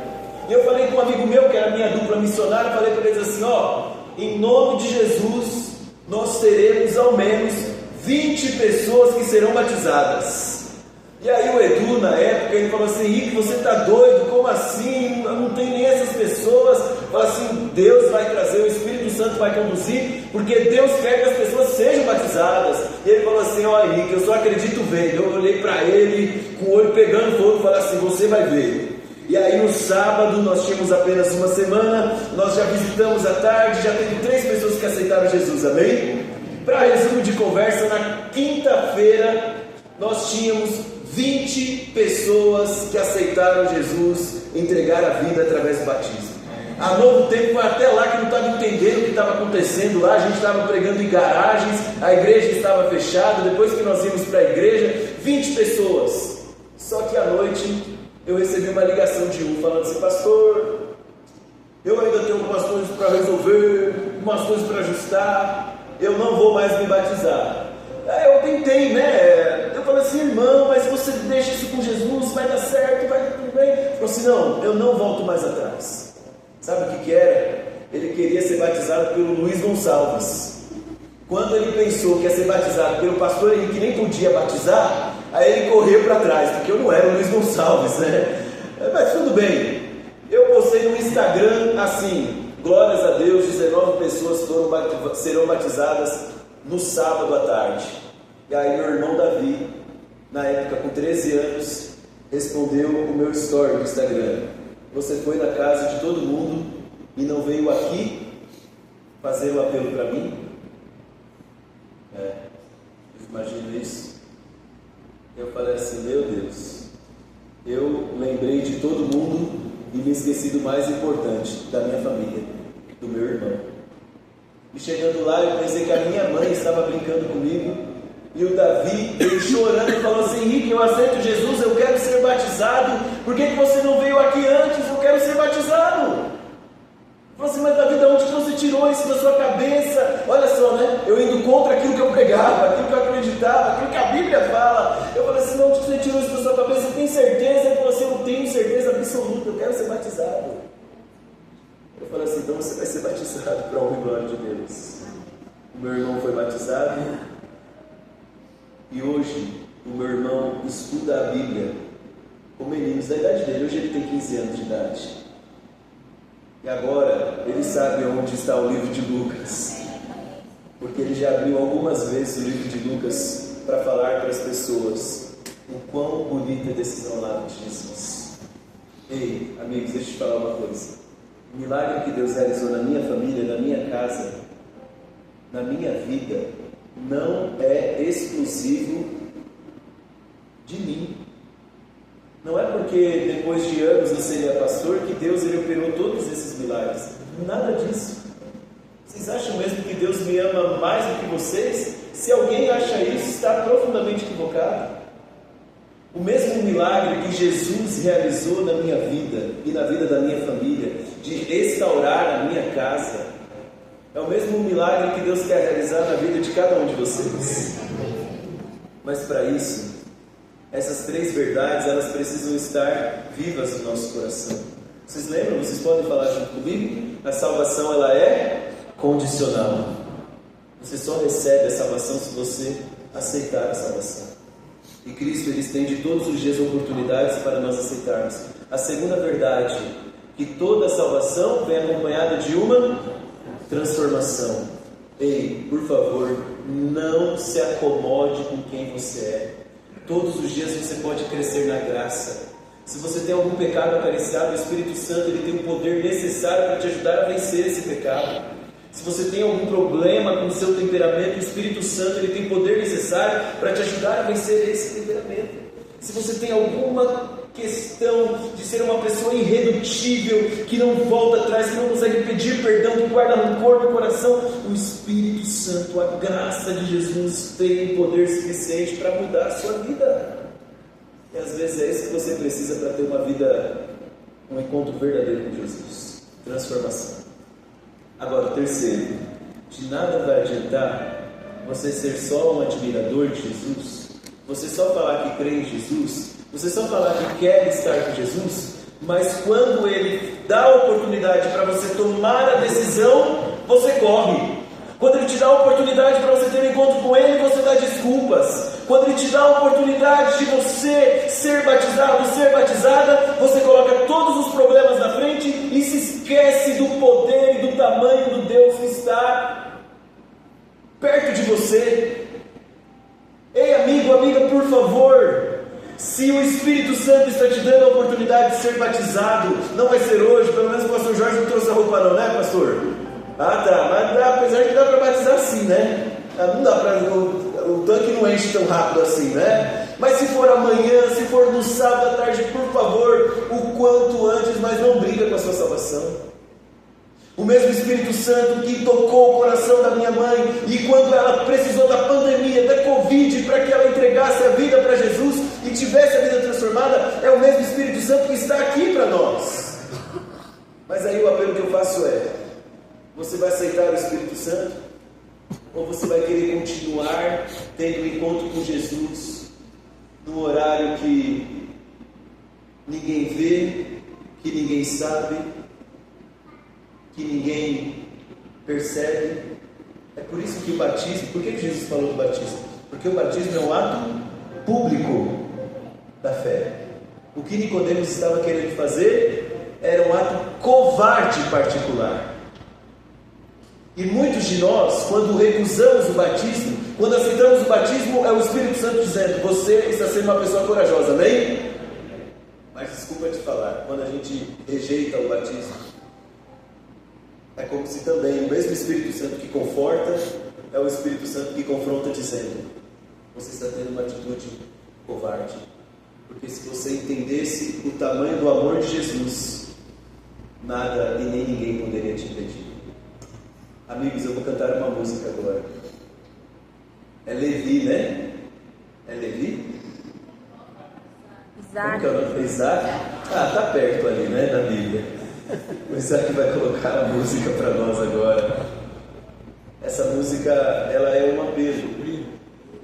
E eu falei com um amigo meu, que era minha dupla missionária, falei para eles assim, ó, em nome de Jesus, nós teremos ao menos 20 pessoas que serão batizadas. E aí o Edu, na época, ele falou assim, Henrique, você está doido? Como assim? Não tem nem essas pessoas. Fala assim, Deus vai trazer, o Espírito Santo vai conduzir, porque Deus quer que as pessoas sejam batizadas. E ele falou assim, ó Henrique, eu só acredito vendo. Eu olhei para ele, com o olho pegando fogo, e falei assim, você vai ver. E aí no sábado, nós tínhamos apenas uma semana, nós já visitamos à tarde, já teve 3 pessoas que aceitaram Jesus, amém? Para resumo de conversa, na quinta-feira, nós tínhamos 20 pessoas que aceitaram Jesus, entregaram a vida através do batismo. A Novo Tempo foi até lá que não estava entendendo o que estava acontecendo lá. A gente estava pregando em garagens, a igreja estava fechada. Depois que nós íamos para a igreja, 20 pessoas. Só que à noite eu recebi uma ligação de um falando assim, pastor, eu ainda tenho algumas coisas para resolver, umas coisas para ajustar, eu não vou mais me batizar. Aí eu tentei, né? Eu falei assim, irmão, mas você deixa isso com Jesus, vai dar certo, vai dar tudo bem. Ele falou assim, não, eu não volto mais atrás. Sabe o que era? Ele queria ser batizado pelo Luiz Gonçalves. Quando ele pensou que ia ser batizado pelo pastor Henrique, que nem podia batizar, aí ele correu para trás, porque eu não era o Luiz Gonçalves, né? Mas tudo bem. Eu postei no Instagram assim, glórias a Deus, 19 pessoas serão batizadas no sábado à tarde. E aí meu irmão Davi, na época com 13 anos, respondeu o meu story no Instagram. Você foi na casa de todo mundo e não veio aqui fazer um apelo para mim? Imagina isso. Eu falei assim, meu Deus, eu lembrei de todo mundo e me esqueci do mais importante, da minha família, do meu irmão. E chegando lá, eu pensei que a minha mãe estava brincando comigo. E o Davi, ele chorando, falou assim, Henrique, eu aceito Jesus, eu quero ser batizado. Por que você não veio aqui antes? Eu quero ser batizado. Eu falei assim, mas Davi, de onde você tirou isso da sua cabeça? Olha só, né? Eu indo contra aquilo que eu pregava, aquilo que eu acreditava, aquilo que a Bíblia fala. Eu falei assim, de onde você tirou isso da sua cabeça? Você tem certeza? Ele falou assim, eu tenho certeza absoluta, eu quero ser batizado. Eu falei assim, então você vai ser batizado para a honra e glória de Deus. O meu irmão foi batizado e hoje o meu irmão estuda a Bíblia com meninos da idade dele. Hoje ele tem 15 anos de idade e agora ele sabe onde está o livro de Lucas, porque ele já abriu algumas vezes o livro de Lucas para falar para as pessoas o quão bonita é a decisão lá de Jesus. Ei, amigos, deixa eu te falar uma coisa. O milagre que Deus realizou na minha família, na minha casa, na minha vida, não é exclusivo de mim. Não é porque depois de anos eu seria pastor que Deus ele operou todos esses milagres. Nada disso. Vocês acham mesmo que Deus me ama mais do que vocês? Se alguém acha isso, está profundamente equivocado. O mesmo milagre que Jesus realizou na minha vida e na vida da minha família, de restaurar a minha casa, é o mesmo milagre que Deus quer realizar na vida de cada um de vocês. Mas para isso, essas 3 verdades, elas precisam estar vivas no nosso coração. Vocês lembram? Vocês podem falar junto comigo? A salvação, ela é condicional. Você só recebe a salvação se você aceitar a salvação. E Cristo, ele estende todos os dias oportunidades para nós aceitarmos. A segunda verdade, que toda salvação vem acompanhada de uma transformação. Ei, por favor, não se acomode com quem você é. Todos os dias você pode crescer na graça. Se você tem algum pecado acariciado, o Espírito Santo ele tem o poder necessário para te ajudar a vencer esse pecado. Se você tem algum problema com o seu temperamento, o Espírito Santo ele tem o poder necessário para te ajudar a vencer esse temperamento. Se você tem alguma questão de ser uma pessoa irredutível, que não volta atrás, que não consegue pedir perdão, que guarda rancor no coração, o Espírito Santo, a graça de Jesus tem poder suficiente para mudar a sua vida. E às vezes é isso que você precisa para ter uma vida, um encontro verdadeiro com Jesus. Transformação. Agora, terceiro, de nada vai adiantar você ser só um admirador de Jesus, você só falar que crê em Jesus, você só falar que quer estar com Jesus, Mas quando Ele dá a oportunidade para você tomar a decisão, você corre. Quando Ele te dá a oportunidade para você ter um encontro com Ele, você dá desculpas. Quando Ele te dá a oportunidade de você ser batizado, ser batizada, você coloca todos os problemas na frente e se esquece do poder e do tamanho do Deus que está perto de você. Ei, amigo, amiga, por favor, se o Espírito Santo está te dando a oportunidade de ser batizado, não vai ser hoje, pelo menos o pastor Jorge não trouxe a roupa não, né, pastor? Ah, tá, mas dá, apesar que dá para batizar sim, né? Não dá para, o tanque não enche tão rápido assim, né? Mas se for amanhã, se for no sábado à tarde, por favor, o quanto antes, mas não briga com a sua salvação. O mesmo Espírito Santo que tocou o coração da minha mãe, e quando ela precisou da pandemia, da Covid, para que ela entregasse a vida para Jesus e tivesse a vida transformada, é o mesmo Espírito Santo que está aqui para nós. Mas aí o apelo que eu faço é: você vai aceitar o Espírito Santo? Ou você vai querer continuar tendo um encontro com Jesus num horário que ninguém vê, que ninguém sabe, que ninguém percebe? É por isso que o batismo, por que Jesus falou do batismo? Porque o batismo é um ato público da fé. O que Nicodemos estava querendo fazer era um ato covarde particular. E muitos de nós, quando recusamos o batismo, quando aceitamos o batismo, é o Espírito Santo dizendo: você está sendo uma pessoa corajosa, amém? Mas desculpa te falar, quando a gente rejeita o batismo, é como se também o mesmo Espírito Santo que conforta é o Espírito Santo que confronta, dizendo: você está tendo uma atitude covarde. Porque se você entendesse o tamanho do amor de Jesus, nada e nem ninguém poderia te impedir. Amigos, eu vou cantar uma música agora. É Levi, né? É Levi? Isaac. Como que é o nome? Isaac? Ah, tá perto ali, né? Na Bíblia. O Isaac vai colocar a música para nós agora. Essa música, ela é um apelo.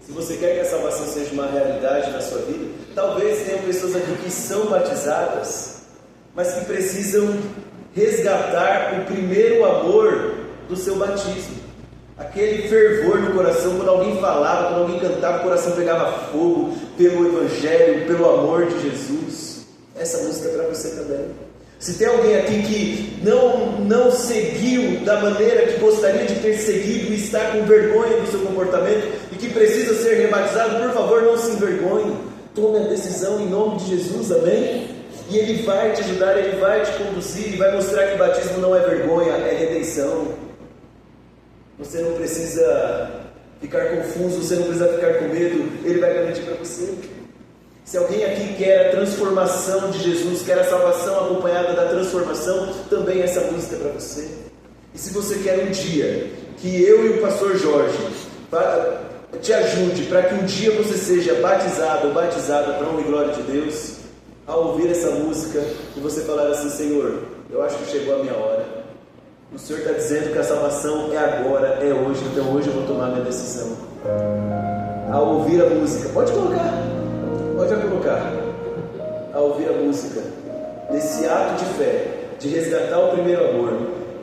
Se você quer que a salvação seja uma realidade na sua vida, talvez tenham pessoas aqui que são batizadas, mas que precisam resgatar o primeiro amor do seu batismo. Aquele fervor no coração, quando alguém falava, quando alguém cantava, o coração pegava fogo pelo Evangelho, pelo amor de Jesus. Essa música é para você também. Se tem alguém aqui que não seguiu da maneira que gostaria de ter seguido e está com vergonha do seu comportamento e que precisa ser rebatizado, por favor, não se envergonhe. Tome a decisão em nome de Jesus, amém? E Ele vai te ajudar, Ele vai te conduzir e vai mostrar que o batismo não é vergonha, é redenção. Você não precisa ficar confuso, você não precisa ficar com medo, Ele vai garantir para você. Se alguém aqui quer a transformação de Jesus, quer a salvação acompanhada da transformação, também essa música é para você. E se você quer um dia que eu e o pastor Jorge te ajude para que um dia você seja batizado ou batizada para a honra e glória de Deus, ao ouvir essa música e você falar assim: Senhor, eu acho que chegou a minha hora, o Senhor está dizendo que a salvação é agora, é hoje, então hoje eu vou tomar minha decisão. Ao ouvir a música, pode colocar, ao ouvir a música, nesse ato de fé, de resgatar o primeiro amor,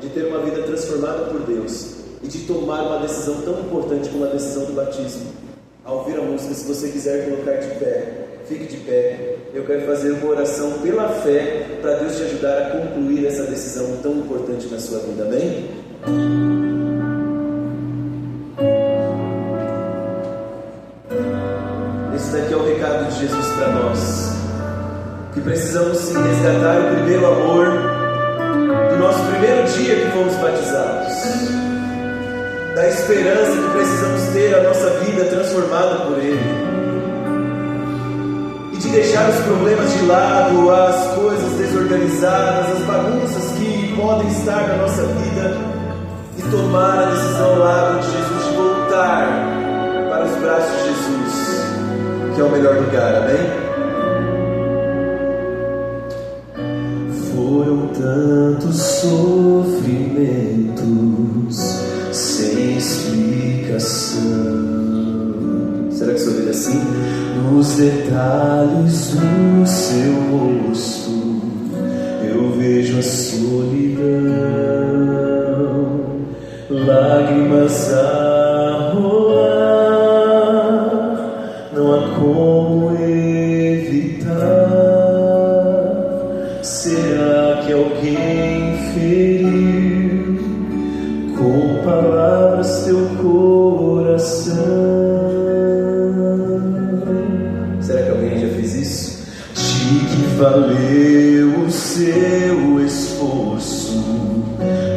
de ter uma vida transformada por Deus e de tomar uma decisão tão importante como a decisão do batismo, ao ouvir a música, se você quiser colocar de pé, fique de pé. Eu quero fazer uma oração pela fé para Deus te ajudar a concluir essa decisão tão importante na sua vida, amém? Esse daqui é o recado de Jesus para nós, que precisamos sim resgatar o primeiro amor do nosso primeiro dia que fomos batizados, da esperança que precisamos ter a nossa vida transformada por Ele, de deixar os problemas de lado, as coisas desorganizadas, as bagunças que podem estar na nossa vida e tomar a decisão ao lado de Jesus, de voltar para os braços de Jesus, que é o melhor lugar, amém? Foram tantos sofrimentos sem explicação. Será que sou ele assim? Nos detalhes do seu rosto vejo a solidão, lágrimas a rolar, não há como evitar. Será que alguém feriu com palavras teu coração? Será que alguém já fez isso? De que valeu o seu esforço?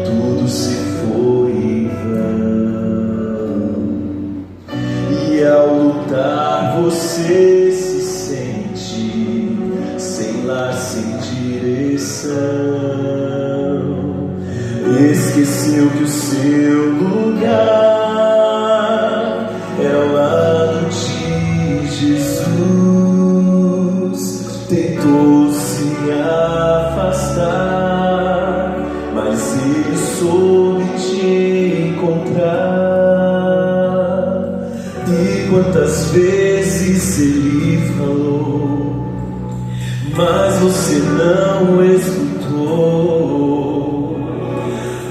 Tudo se foi em vão. E ao lutar você se sente sem lar, sem direção. Esqueceu que o seu lugar é ao lado de Jesus. Tentou se afastar, mas ele soube te encontrar. E quantas vezes ele falou, mas você não escutou.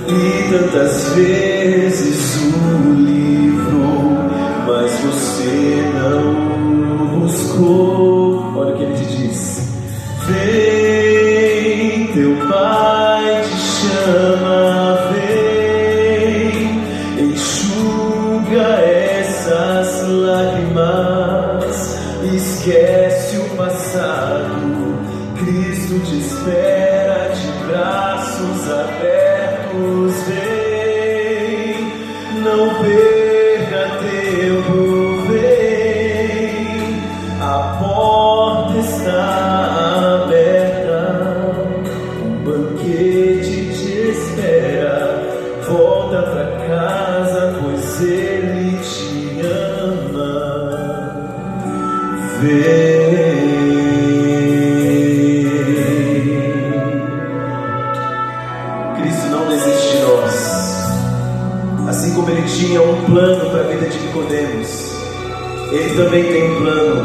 E tantas vezes o livrou, mas você não buscou. Olha o que ele te diz: vem, teu pai te chama, vem, enxuga essas lágrimas, esquece o passado, Cristo te espera de braços abertos. Vem, não perca tempo, vem, a porta está aberta, um banquete te espera. Volta pra casa, pois ele te ama. Vem. Cristo não desiste de nós. Assim como ele tinha um plano para a vida de Nicodemos, ele também tem um plano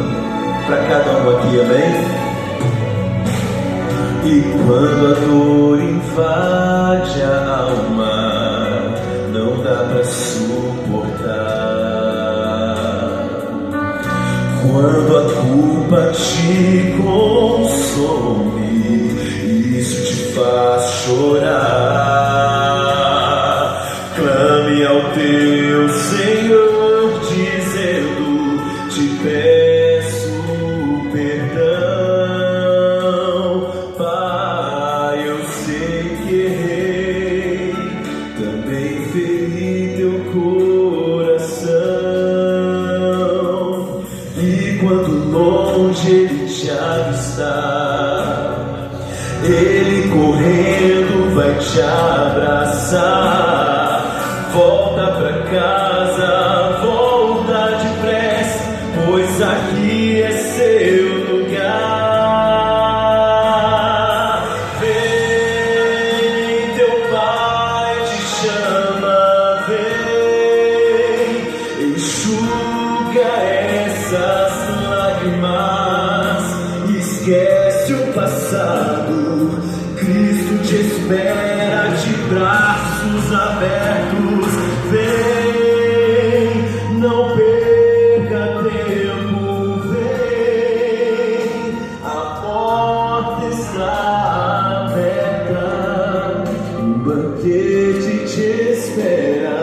para cada um aqui, amém? E quando a dor invade a alma, não dá para suportar. Quando a culpa te consome, isso te faz chorar. Clame ao teu Senhor, dizendo: te peço perdão. Pai, eu sei que errei, também feri teu coração. E quando longe ele te avistar, ele correndo vai te abraçar. Volta pra casa, volta depressa, pois aqui é seu lugar. Vem, teu pai te chama, vem, enxuga essas lágrimas, esquece o passado, Cristo te espera de braços abertos. Vem, não perca tempo, vem, a porta está aberta, um banquete te espera.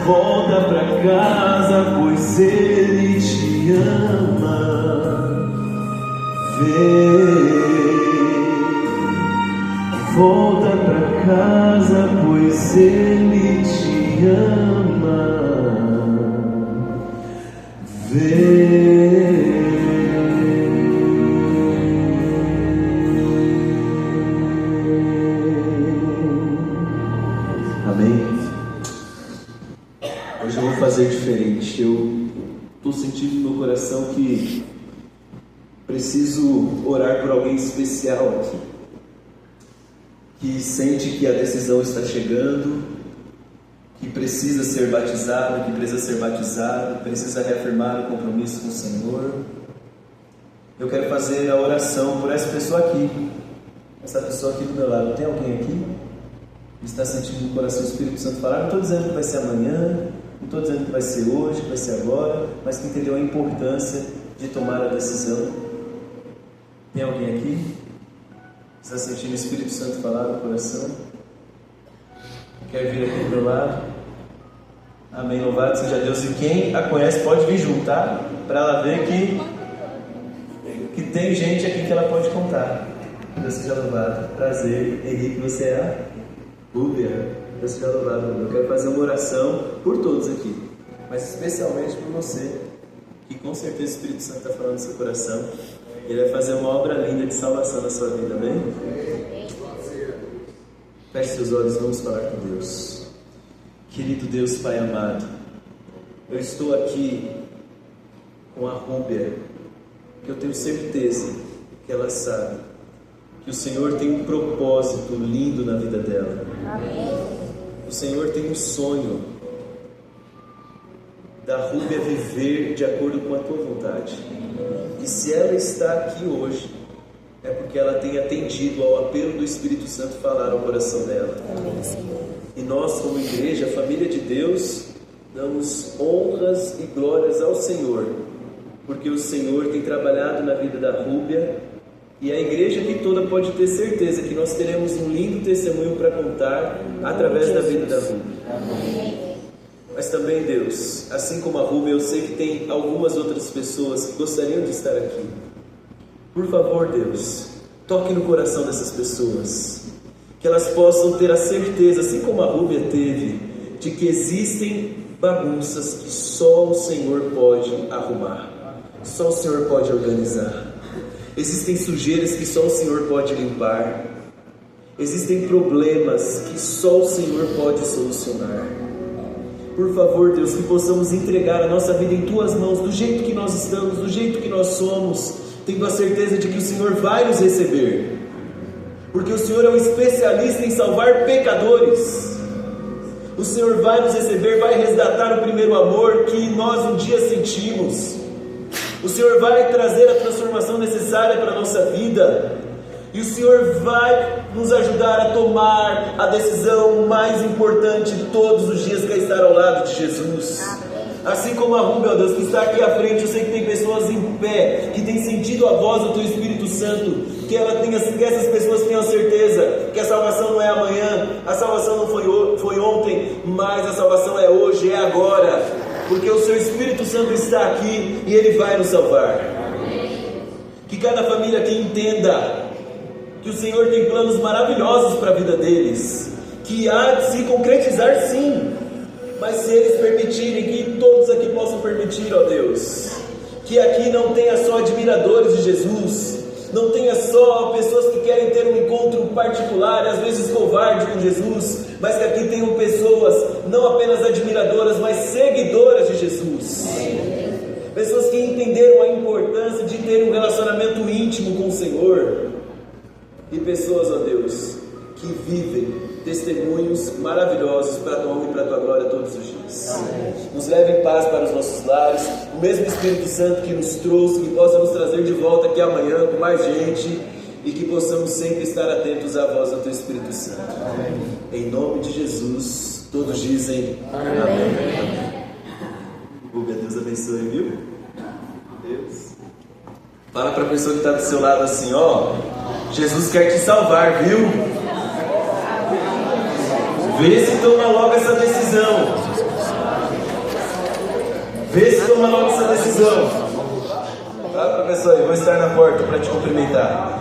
Volta pra casa, pois ele te ama. Vem, volta pra casa, pois ele te ama. Vem. Amém? Hoje eu vou fazer diferente. Eu estou sentindo no meu coração que preciso orar por alguém especial aqui, que sente que a decisão está chegando, que precisa ser batizado, precisa reafirmar o compromisso com o Senhor. Eu quero fazer a oração por essa pessoa aqui. essa pessoa aqui do meu lado, tem alguém aqui que está sentindo no coração o Espírito Santo falar? Não estou dizendo que vai ser amanhã, não estou dizendo que vai ser hoje, que vai ser agora, mas que entendeu a importância de tomar a decisão. Tem alguém aqui que está sentindo o Espírito Santo falar no coração? Quer vir aqui do meu lado? Amém, louvado seja Deus. E quem a conhece pode vir junto, tá? Para ela ver que tem gente aqui que ela pode contar. Deus seja louvado. Prazer, Henrique, você é a Rúbia. Deus seja louvado. Eu quero fazer uma oração por todos aqui, mas especialmente por você, que com certeza o Espírito Santo está falando no seu coração. Ele vai fazer uma obra linda de salvação na sua vida, amém? Feche seus olhos, vamos falar com Deus. Querido Deus, Pai amado, eu estou aqui com a Rúbia, que eu tenho certeza que ela sabe que o Senhor tem um propósito lindo na vida dela. Amém. O Senhor tem um sonho da Rúbia viver de acordo com a tua vontade. E se ela está aqui hoje, é porque ela tem atendido ao apelo do Espírito Santo falar ao coração dela. Amém, Senhor. E nós, como igreja, família de Deus, damos honras e glórias ao Senhor, porque o Senhor tem trabalhado na vida da Rúbia, e a igreja aqui toda pode ter certeza que nós teremos um lindo testemunho para contar através da vida da Rúbia. Amém. Mas também, Deus, assim como a Rúbia, eu sei que tem algumas outras pessoas que gostariam de estar aqui. Por favor, Deus, toque no coração dessas pessoas, que elas possam ter a certeza, assim como a Rúbia teve, de que existem bagunças que só o Senhor pode arrumar, só o Senhor pode organizar. Existem sujeiras que só o Senhor pode limpar. Existem problemas que só o Senhor pode solucionar. Por favor, Deus, que possamos entregar a nossa vida em Tuas mãos, do jeito que nós estamos, do jeito que nós somos, tendo a certeza de que o Senhor vai nos receber, porque o Senhor é um especialista em salvar pecadores. O Senhor vai nos receber, vai resgatar o primeiro amor que nós um dia sentimos. O Senhor vai trazer a transformação necessária para a nossa vida, e o Senhor vai nos ajudar a tomar a decisão mais importante de todos os dias, que é estar ao lado de Jesus. Assim como a Rúbia, ó Deus, que está aqui à frente, eu sei que tem pessoas em pé, que têm sentido a voz do Teu Espírito Santo, que essas pessoas tenham certeza que a salvação não é amanhã, a salvação não foi ontem, mas a salvação é hoje, é agora, porque o Seu Espírito Santo está aqui e Ele vai nos salvar. Que cada família aqui entenda que o Senhor tem planos maravilhosos para a vida deles, que há de se concretizar sim, mas se eles permitirem, que todos aqui possam permitir, ó Deus, que aqui não tenha só admiradores de Jesus, não tenha só pessoas que querem ter um encontro particular, às vezes covarde com Jesus, mas que aqui tenham pessoas não apenas admiradoras, mas seguidoras de Jesus. Pessoas que entenderam a importância de ter um relacionamento íntimo com o Senhor. E pessoas, ó Deus, que vivem testemunhos maravilhosos para a Tua honra e para a Tua glória todos os dias. Amém. Nos leve em paz para os nossos lares, o mesmo Espírito Santo que nos trouxe, que possa nos trazer de volta aqui amanhã com mais gente, e que possamos sempre estar atentos à voz do Teu Espírito Santo. Amém. Em nome de Jesus, todos dizem amém. Amém. Deus abençoe, viu? Deus. Fala para a pessoa que está do seu lado assim, ó, Jesus quer te salvar, viu? Vê se toma logo essa decisão. Vê se toma logo essa decisão. Fala para a pessoa aí, vou estar na porta para te cumprimentar.